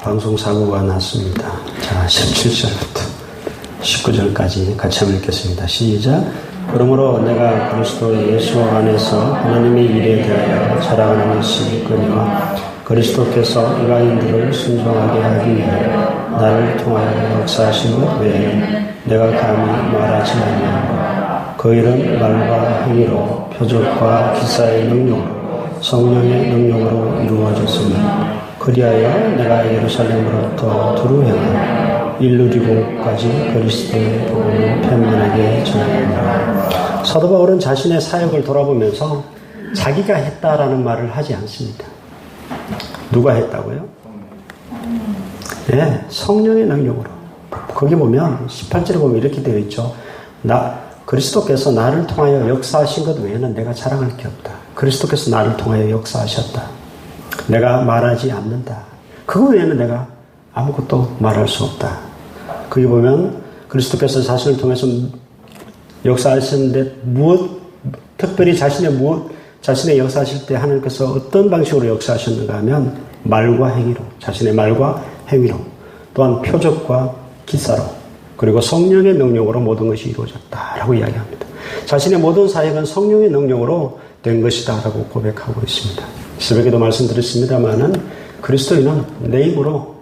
방송사고가 났습니다. 자, 17절부터 19절까지 같이 한번 읽겠습니다. 시작. 그러므로 내가 그리스도 예수 안에서 하나님의 일에 대하여 자랑하는 것이 있거니와 그리스도께서 이방인들을 순종하게 하기 위해 나를 통하여 역사하신 것 외에는 내가 감히 말하지 아니하노라. 그 일은 말과 행위로 표적과 기사의 능력으로 성령의 능력으로 이루어졌으며 그리하여 내가 예루살렘으로부터 두루 향하여 일루리고까지 그리스도의 복음을 편만하게 전하노라. 사도 바울은 자신의 사역을 돌아보면서 자기가 했다라는 말을 하지 않습니다. 누가 했다고요? 네, 성령의 능력으로. 거기 보면 18절에 보면 이렇게 되어 있죠. 그리스도께서 나를 통하여 역사하신 것 외에는 내가 자랑할 게 없다. 그리스도께서 나를 통하여 역사하셨다. 내가 말하지 않는다. 그거 외에는 내가 아무것도 말할 수 없다. 거기 보면 그리스도께서 자신을 통해서 역사하셨는데 특별히 자신의 역사하실 때 하나님께서 어떤 방식으로 역사하셨는가 하면 말과 행위로, 자신의 말과 행위로, 또한 표적과 기사로, 그리고 성령의 능력으로 모든 것이 이루어졌다라고 이야기합니다. 자신의 모든 사역은 성령의 능력으로 된 것이다라고 고백하고 있습니다. 새벽에도 말씀드렸습니다만은 그리스도인은 내 힘으로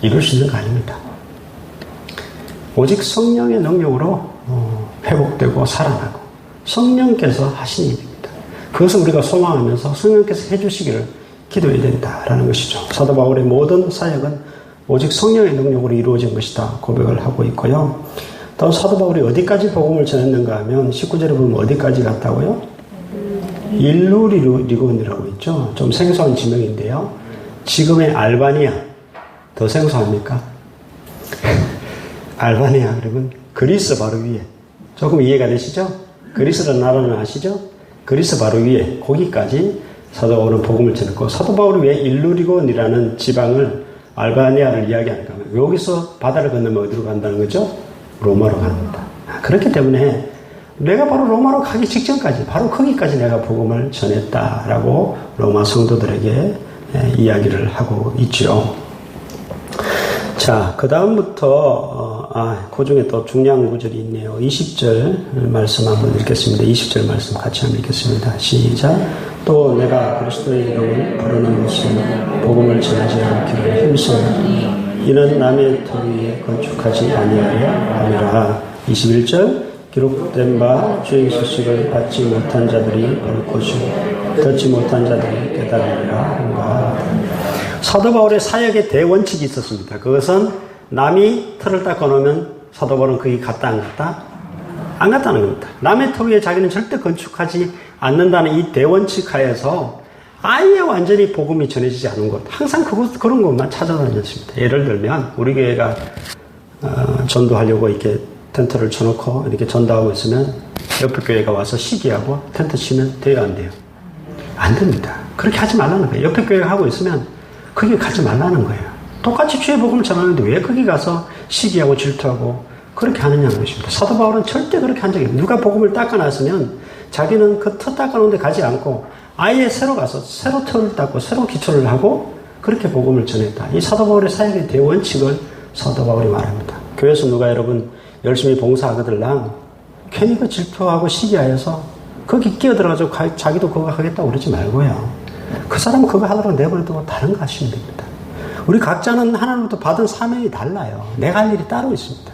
이룰 수 있는 거 아닙니다. 오직 성령의 능력으로 회복되고 살아나고 성령께서 하신 일입니다. 그것을 우리가 소망하면서 성령께서 해주시기를 기도해야 된다라는 것이죠. 사도 바울의 모든 사역은 오직 성령의 능력으로 이루어진 것이다 고백을 하고 있고요. 또 사도 바울이 어디까지 복음을 전했는가 하면 19절에 보면 어디까지 갔다고요? 일루리곤이라고 있죠. 좀 생소한 지명인데요. 지금의 알바니아, 더 생소합니까? 알바니아 그러면 그리스 바로 위에. 조금 이해가 되시죠? 그리스라는 나라는 아시죠? 그리스 바로 위에 거기까지 사도 바울은 복음을 전했고, 사도 바울이 왜 일루리곤이라는 지방을 알바니아를 이야기하는가 하면 여기서 바다를 건너면 어디로 간다는 거죠? 로마로 갑니다. 그렇기 때문에 내가 바로 로마로 가기 직전까지 바로 거기까지 내가 복음을 전했다라고 로마 성도들에게 이야기를 하고 있죠. 자, 그 다음부터 그 중에 또 중요한 구절이 있네요. 20절 말씀 한번 읽겠습니다. 20절 말씀 같이 한번 읽겠습니다. 시작. 또 내가 그리스도의 이름을 부르는 것은 복음을 전하지 않기를 힘쓰니 이는 남의 터 위에 건축하지 아니하려 함이라. 21절. 기록된 바 주의 소식을 받지 못한 자들이 볼 것이고 듣지 못한 자들이 깨달으리라. 사도 바울의 사역의 대원칙이 있었습니다. 그것은 남이 틀을 딱 꺼놓으면 사도 바울은 거기 갔다 안 갔다? 안 갔다는 겁니다. 남의 터 위에 자기는 절대 건축하지 않는다는 이 대원칙 하에서 아예 완전히 복음이 전해지지 않은 것, 항상 그런 것만 찾아다녔습니다. 예를 들면 우리 교회가 전도하려고 이렇게 텐트를 쳐놓고 이렇게 전도하고 있으면 옆에 교회가 와서 시기하고 텐트 치면 돼요, 안 돼요? 안 됩니다. 그렇게 하지 말라는 거예요. 옆에 교회가 하고 있으면 거기 가지 말라는 거예요. 똑같이 주의 복음을 전하는데 왜 거기 가서 시기하고 질투하고 그렇게 하느냐는 것입니다. 사도 바울은 절대 그렇게 한 적이 없어요. 누가 복음을 닦아놨으면 자기는 그 터 닦아놓은 데 가지 않고 아예 새로 가서 새로 터를 닦고 새로 기초를 하고 그렇게 복음을 전했다. 이 사도 바울의 사역의 대원칙을 사도 바울이 말합니다. 교회에서 누가 여러분 열심히 봉사하거들랑 괜히 그 질투하고 시기하여서 거기 끼어들어가지고 자기도 그거 하겠다고 그러지 말고요. 그 사람은 그거 하더라도 내버려두고 다른 거 하시면 됩니다. 우리 각자는 하나님부터 받은 사명이 달라요. 내가 할 일이 따로 있습니다.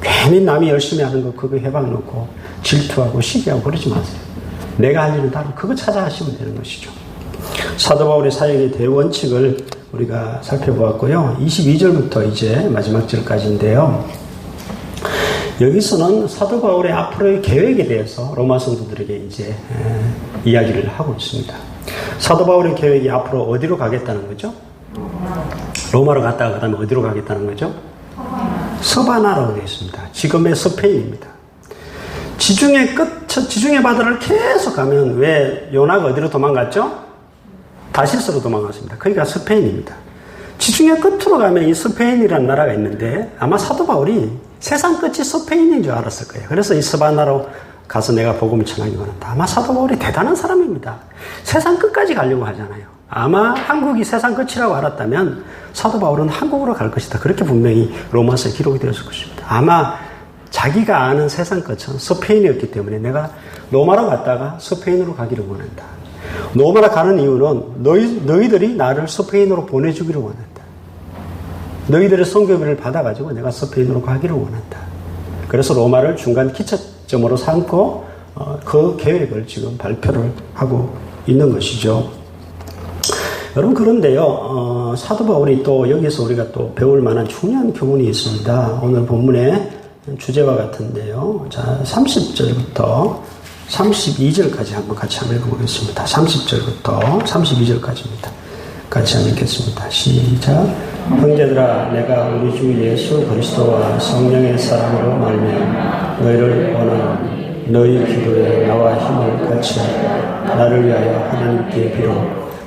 괜히 남이 열심히 하는 거 그거 해방 놓고 질투하고 시기하고 그러지 마세요. 내가 할 일은 따로 그거 찾아 하시면 되는 것이죠. 사도 바울의 사역의 대원칙을 우리가 살펴보았고요. 22절부터 이제 마지막 절까지인데요. 여기서는 사도 바울의 앞으로의 계획에 대해서 로마 성도들에게 이제 이야기를 하고 있습니다. 사도 바울의 계획이 앞으로 어디로 가겠다는 거죠? 로마로 갔다가 그다음에 어디로 가겠다는 거죠? 서바나라고 되어 있습니다. 지금의 스페인입니다. 지중해 바다를 계속 가면 왜 요나가 어디로 도망갔죠? 다시스로 도망갔습니다. 거기가 스페인입니다. 지중해 끝으로 가면 이 스페인이라는 나라가 있는데 아마 사도 바울이 세상 끝이 스페인인 줄 알았을 거예요. 그래서 이 서바나로 가서 내가 복음을 전하기 원한다. 아마 사도 바울이 대단한 사람입니다. 세상 끝까지 가려고 하잖아요. 아마 한국이 세상 끝이라고 알았다면 사도 바울은 한국으로 갈 것이다. 그렇게 분명히 로마서에 기록이 되었을 것입니다. 아마 자기가 아는 세상 끝은 스페인이었기 때문에 내가 로마로 갔다가 스페인으로 가기를 원한다. 로마로 가는 이유는 너희들이 나를 스페인으로 보내주기를 원한다. 너희들의 선교비를 받아가지고 내가 스페인으로 가기를 원한다. 그래서 로마를 중간 기초점으로 삼고 그 계획을 지금 발표를 하고 있는 것이죠. 여러분, 그런데요, 사도 바울이 또 여기서 우리가 또 배울 만한 중요한 교훈이 있습니다. 오늘 본문의 주제와 같은데요. 자, 30절부터 32절까지 한번 같이 한번 읽어보겠습니다. 30절부터 32절까지입니다. 같이 한번 읽겠습니다. 시작. 형제들아, 내가 우리 주 예수 그리스도와 성령의 사랑으로 말미암아 너희를 원하노니 너희 기도에 나와 힘을 같이 하여 나를 위하여 하나님께 비로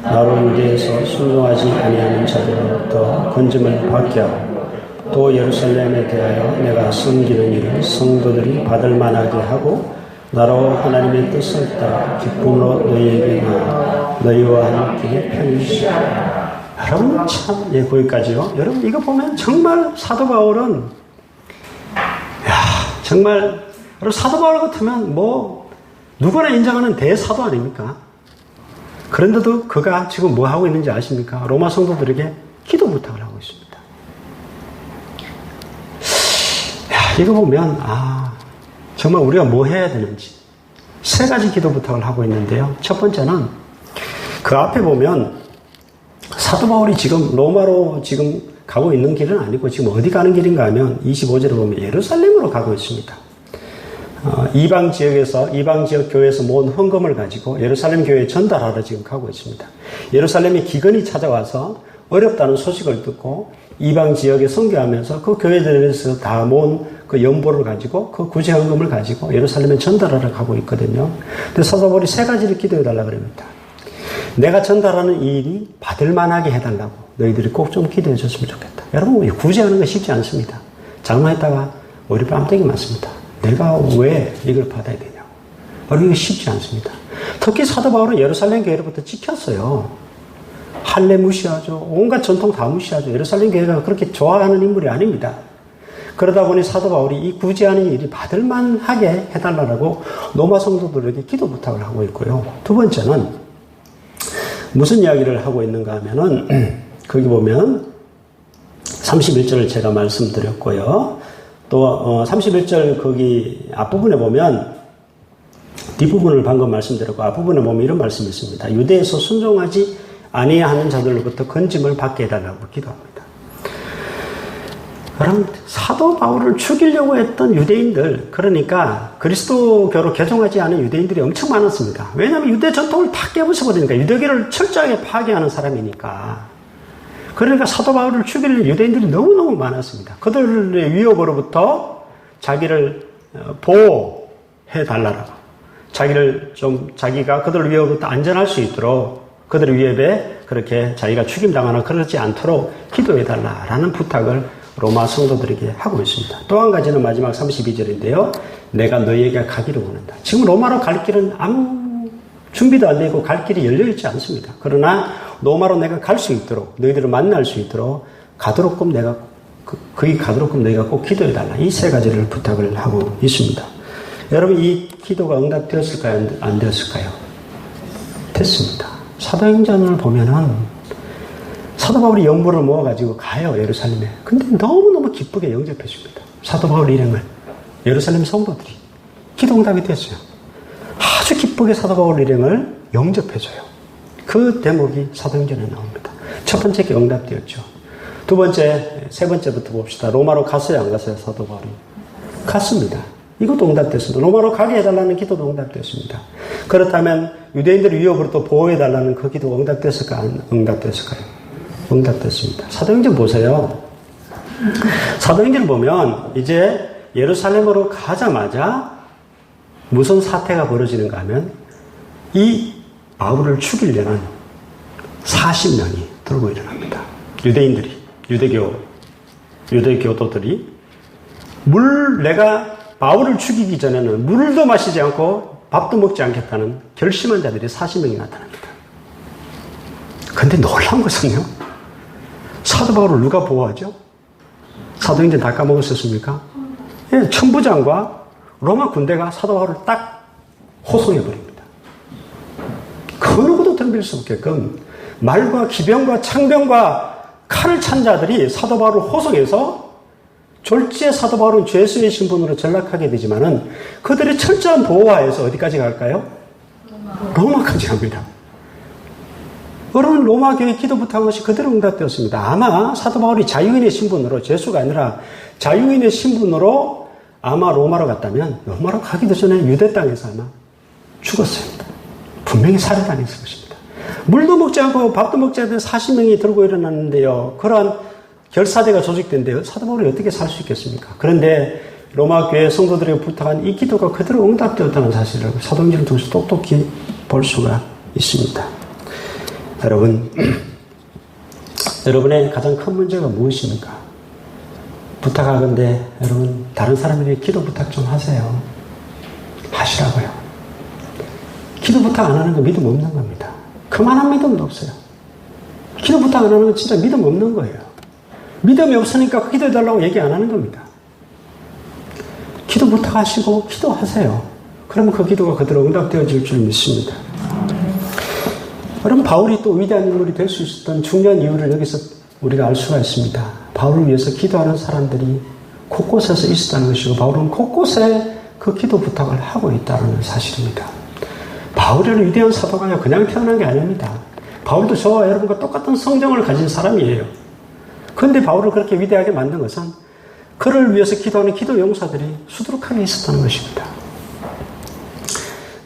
나로 유대에서 순종하지 아니하는 자들로부터 건짐을 받게 하고 또 예루살렘에 대하여 내가 섬기는 일을 성도들이 받을 만하게 하고 나로 하나님의 뜻을 따라 기쁨으로 너희에게 나아 너희와 함께 편히 여러분 참, 예, 거기까지요. 여러분 이거 보면 정말 사도 바울은 정말 여러분 사도 바울 같으면 뭐 누구나 인정하는 대사도 아닙니까? 그런데도 그가 지금 뭐 하고 있는지 아십니까? 로마 성도들에게 기도 부탁을 하고 있습니다. 이거 보면 정말 우리가 뭐 해야 되는지 세 가지 기도 부탁을 하고 있는데요. 첫 번째는 그 앞에 보면 사도 바울이 지금 로마로 지금 가고 있는 길은 아니고 지금 어디 가는 길인가 하면 25절에 보면 예루살렘으로 가고 있습니다. 이방 지역 교회에서 모은 헌금을 가지고 예루살렘 교회에 전달하러 지금 가고 있습니다. 예루살렘에 기근이 찾아와서 어렵다는 소식을 듣고 이방 지역에 선교하면서 그 교회들에서 다 모은 그 연보를 가지고 그 구제 헌금을 가지고 예루살렘에 전달하러 가고 있거든요. 근데 사도 바울이 세 가지를 기도해 달라고 그럽니다. 내가 전달하는 이 일이 받을 만하게 해달라고 너희들이 꼭 좀 기도해 줬으면 좋겠다. 여러분, 구제하는 거 쉽지 않습니다. 잘못했다가 머리 뺨때기 맞습니다. 내가 왜 이걸 받아야 되냐. 여러분, 이거 쉽지 않습니다. 특히 사도 바울은 예루살렘 교회로부터 찍혔어요. 할례 무시하죠. 온갖 전통 다 무시하죠. 예루살렘 교회가 그렇게 좋아하는 인물이 아닙니다. 그러다 보니 사도 바울이 이 구제하는 일이 받을 만하게 해달라고 로마 성도들에게 기도 부탁을 하고 있고요. 두 번째는 무슨 이야기를 하고 있는가 하면은 거기 보면 31절을 제가 말씀드렸고요. 또 31절 거기 앞부분에 보면 뒷부분을 방금 말씀드렸고 앞부분에 보면 이런 말씀이 있습니다. 유대에서 순종하지 아니하는 자들로부터 건짐을 받게 해달라고 기도합니다. 여러분, 사도 바울을 죽이려고 했던 유대인들, 그러니까 그리스도교로 개종하지 않은 유대인들이 엄청 많았습니다. 왜냐하면 유대 전통을 다 깨부숴버리니까, 유대교를 철저하게 파괴하는 사람이니까. 그러니까 사도 바울을 죽이려는 유대인들이 너무너무 많았습니다. 그들의 위협으로부터 자기를 보호해달라고. 자기가 그들의 위협으로부터 안전할 수 있도록 그들의 위협에 그렇게 자기가 죽임당하거나 그러지 않도록 기도해달라라는 부탁을 로마 성도들에게 하고 있습니다. 또 한 가지는 마지막 32절인데요. 내가 너희에게 가기를 원한다. 지금 로마로 갈 길은 아무 준비도 안 되고 갈 길이 열려있지 않습니다. 그러나 로마로 내가 갈 수 있도록 너희들을 만날 수 있도록 가도록끔 내가 거기 가도록끔 너희가 꼭 기도해달라. 이 세 가지를 부탁을 하고 있습니다. 여러분 이 기도가 응답되었을까요? 안 되었을까요? 됐습니다. 사도행전을 보면은 사도 바울이 연보를 모아가지고 가요, 예루살렘에. 근데 너무너무 기쁘게 영접해 줍니다. 사도 바울 일행을. 예루살렘 성도들이. 기도 응답이 됐어요. 아주 기쁘게 사도 바울 일행을 영접해 줘요. 그 대목이 사도행전에 나옵니다. 첫 번째 게 응답되었죠. 두 번째, 세 번째부터 봅시다. 로마로 갔어요, 안 갔어요, 사도 바울이? 갔습니다. 이것도 응답됐습니다. 로마로 가게 해달라는 기도도 응답됐습니다. 그렇다면 유대인들의 위협으로 보호해달라는 그 기도가 응답됐을까, 안 응답됐을까요? 응답됐습니다. 사도행전 보세요. 사도행전을 보면 이제 예루살렘으로 가자마자 무슨 사태가 벌어지는가 하면 이 바울을 죽이려는 40명이 들고 일어납니다. 유대인들이, 유대교도들이 내가 바울을 죽이기 전에는 물도 마시지 않고 밥도 먹지 않겠다는 결심한 자들이 40명이 나타납니다. 근데 놀라운 것은요, 사도 바울을 누가 보호하죠? 사도행전 다 까먹었었습니까? 예, 천부장과 로마 군대가 사도 바울을 딱 호송해버립니다. 그 누구도 덤빌 수 없게끔 말과 기병과 창병과 칼을 찬 자들이 사도 바울을 호송해서 졸지에 사도 바울은 죄수의 신분으로 전락하게 되지만은 그들의 철저한 보호하에서 어디까지 갈까요? 로마까지 갑니다. 여러분, 로마 교회 기도 부탁한 것이 그대로 응답되었습니다. 아마 사도 바울이 자유인의 신분으로, 죄수가 아니라 자유인의 신분으로 아마 로마로 갔다면 로마로 가기도 전에 유대 땅에서 아마 죽었습니다. 분명히 살해당했을 것입니다. 물도 먹지 않고 밥도 먹지 않는 40명이 들고 일어났는데요. 그러한 결사대가 조직된데요. 사도 바울이 어떻게 살 수 있겠습니까? 그런데 로마 교회 성도들에게 부탁한 이 기도가 그대로 응답되었다는 사실을 사도행전을 통해서 똑똑히 볼 수가 있습니다. 여러분, 여러분의 가장 큰 문제가 무엇입니까? 부탁하건대 여러분, 다른 사람에게 기도 부탁 좀 하세요. 하시라고요. 기도 부탁 안 하는 건 믿음 없는 겁니다. 그만한 믿음도 없어요. 기도 부탁 안 하는 건 진짜 믿음 없는 거예요. 믿음이 없으니까 기도해달라고 얘기 안 하는 겁니다. 기도 부탁하시고 기도하세요. 그러면 그 기도가 그대로 응답되어질 줄 믿습니다. 그럼 바울이 또 위대한 인물이 될 수 있었던 중요한 이유를 여기서 우리가 알 수가 있습니다. 바울을 위해서 기도하는 사람들이 곳곳에서 있었다는 것이고, 바울은 곳곳에 그 기도 부탁을 하고 있다는 사실입니다. 바울이라는 위대한 사도가 그냥 태어난 게 아닙니다. 바울도 저와 여러분과 똑같은 성정을 가진 사람이에요. 그런데 바울을 그렇게 위대하게 만든 것은 그를 위해서 기도하는 기도 용사들이 수두룩하게 있었다는 것입니다.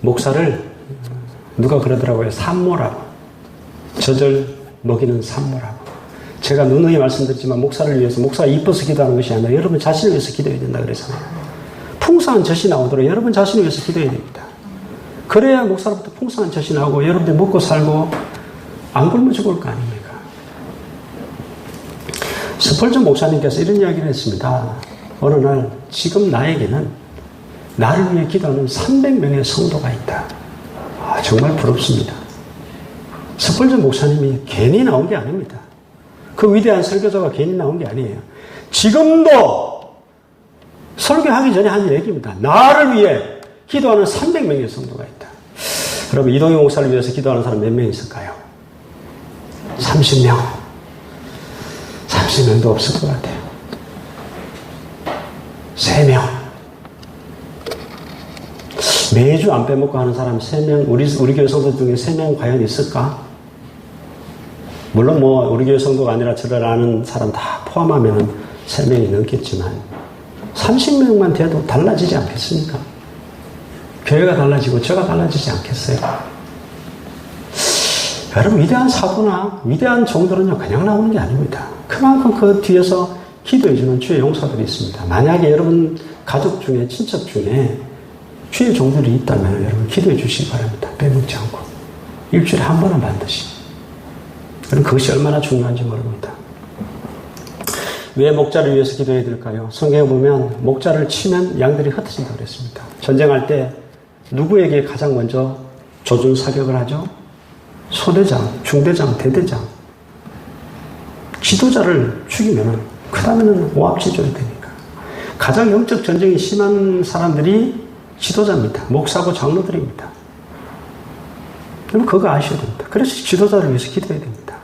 목사를 누가 그러더라고요. 산모라고. 젖을 먹이는 산모라고. 제가 누누이 말씀드렸지만 목사를 위해서, 목사가 이뻐서 기도하는 것이 아니라 여러분 자신을 위해서 기도해야 된다 그래서요. 풍성한 젖이 나오도록 여러분 자신을 위해서 기도해야 됩니다. 그래야 목사로부터 풍성한 젖이 나오고 여러분들 먹고 살고 안 굶어 죽을 거 아닙니까? 스펄전 목사님께서 이런 이야기를 했습니다. 어느 날 지금 나에게는 나를 위해 기도하는 300명의 성도가 있다. 정말 부럽습니다. 스펄전 목사님이 괜히 나온 게 아닙니다. 그 위대한 설교자가 괜히 나온 게 아니에요. 지금도 설교하기 전에 한 얘기입니다. 나를 위해 기도하는 300명의 성도가 있다. 여러분, 이동희 목사를 위해서 기도하는 사람 몇 명 있을까요? 30명. 30명도 없을 것 같아요. 3명. 매주 안 빼먹고 하는 사람 3명, 우리 교회 성도 중에 3명 과연 있을까? 물론 우리 교회 성도가 아니라 저를 아는 사람 다 포함하면 3명이 넘겠지만 30명만 돼도 달라지지 않겠습니까? 교회가 달라지고 저가 달라지지 않겠어요? 여러분, 위대한 사도나 위대한 종들은요, 그냥 나오는 게 아닙니다. 그만큼 그 뒤에서 기도해주는 주의 용사들이 있습니다. 만약에 여러분 가족 중에, 친척 중에 주의 종들이 있다면 여러분 기도해 주시기 바랍니다. 빼먹지 않고. 일주일에 한 번은 반드시. 여러분, 그것이 얼마나 중요한지 모릅니다. 왜 목자를 위해서 기도해야 될까요? 성경에 보면 목자를 치면 양들이 흩어진다고 그랬습니다. 전쟁할 때 누구에게 가장 먼저 조준 사격을 하죠? 소대장, 중대장, 대대장. 지도자를 죽이면 그 다음에는 오합지졸이 되니까. 가장 영적 전쟁이 심한 사람들이 지도자입니다. 목사고 장로들입니다. 여러분, 그거 아셔야 됩니다. 그래서 지도자를 위해서 기도해야 됩니다.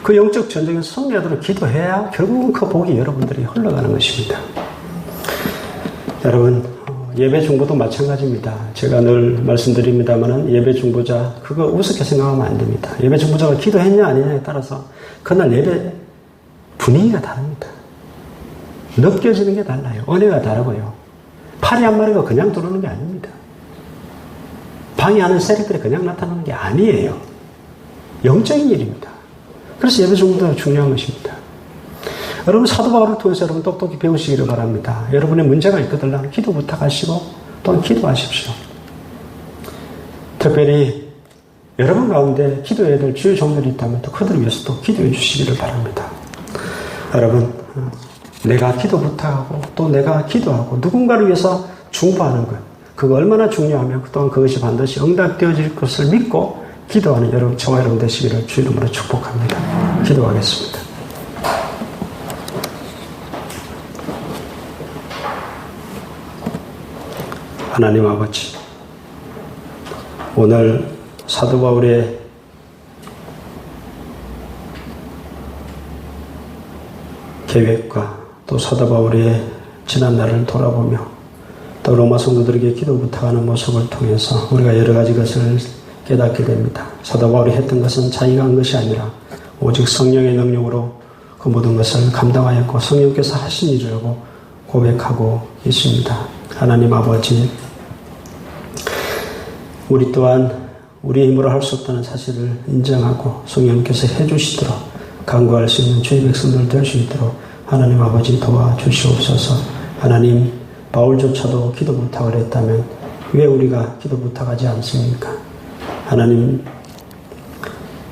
그 영적 전쟁에서 승리하도록 기도해야 결국은 그 복이 여러분들이 흘러가는 것입니다. 여러분, 예배 중보도 마찬가지입니다. 제가 늘 말씀드립니다만 예배 중보자 그거 우습게 생각하면 안 됩니다. 예배 중보자가 기도했냐 아니냐에 따라서 그날 예배 분위기가 다릅니다. 느껴지는 게 달라요. 은혜가 다르고요. 파리 한 마리가 그냥 들어오는 게 아닙니다. 방해하는 세력들이 그냥 나타나는 게 아니에요. 영적인 일입니다. 그래서 예배 중보자가 중요한 것입니다. 여러분, 사도 바울을 통해서 여러분 똑똑히 배우시기를 바랍니다. 여러분의 문제가 있거든 기도 부탁하시고 또는 기도하십시오. 특별히 여러분 가운데 기도해야 될 주의 종들이 있다면 또 그들을 위해서 또 기도해 주시기를 바랍니다. 여러분, 내가 기도 부탁하고 또 내가 기도하고 누군가를 위해서 중보하는 것. 그거 얼마나 중요하며 또한 그것이 반드시 응답되어질 것을 믿고 기도하는 여러분, 저와 여러분 되시기를 주 이름으로 축복합니다. 기도하겠습니다. 하나님 아버지, 오늘 사도 바울의 계획과 또 사도 바울의 지난 날을 돌아보며 또 로마 성도들에게 기도 부탁하는 모습을 통해서 우리가 여러 가지 것을 깨닫게 됩니다. 사도 바울이 했던 것은 자기가 한 것이 아니라 오직 성령의 능력으로 그 모든 것을 감당하였고 성령께서 하신 일이라고 고백하고 있습니다. 하나님 아버지, 우리 또한 우리의 힘으로 할 수 없다는 사실을 인정하고 성령께서 해주시도록 간구할 수 있는 주의 백성들 될 수 있도록 하나님 아버지 도와주시옵소서. 하나님, 바울조차도 기도 부탁을 했다면 왜 우리가 기도 부탁하지 않습니까? 하나님,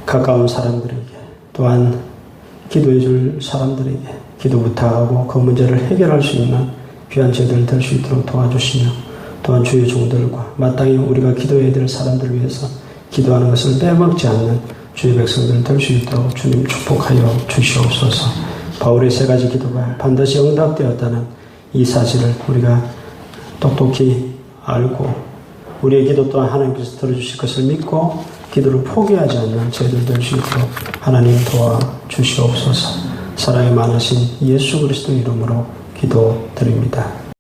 가까운 사람들에게 또한 기도해 줄 사람들에게 기도 부탁하고 그 문제를 해결할 수 있는 귀한 제들 될 수 있도록 도와주시며 또한 주의 종들과 마땅히 우리가 기도해야 될 사람들을 위해서 기도하는 것을 빼먹지 않는 주의 백성들 될 수 있도록 주님 축복하여 주시옵소서. 바울의 세 가지 기도가 반드시 응답되었다는 이 사실을 우리가 똑똑히 알고 우리의 기도 또한 하나님께서 들어주실 것을 믿고 기도를 포기하지 않는 저희들 될 수 있도록 하나님 도와주시옵소서. 사랑이 많으신 예수 그리스도 이름으로 기도드립니다.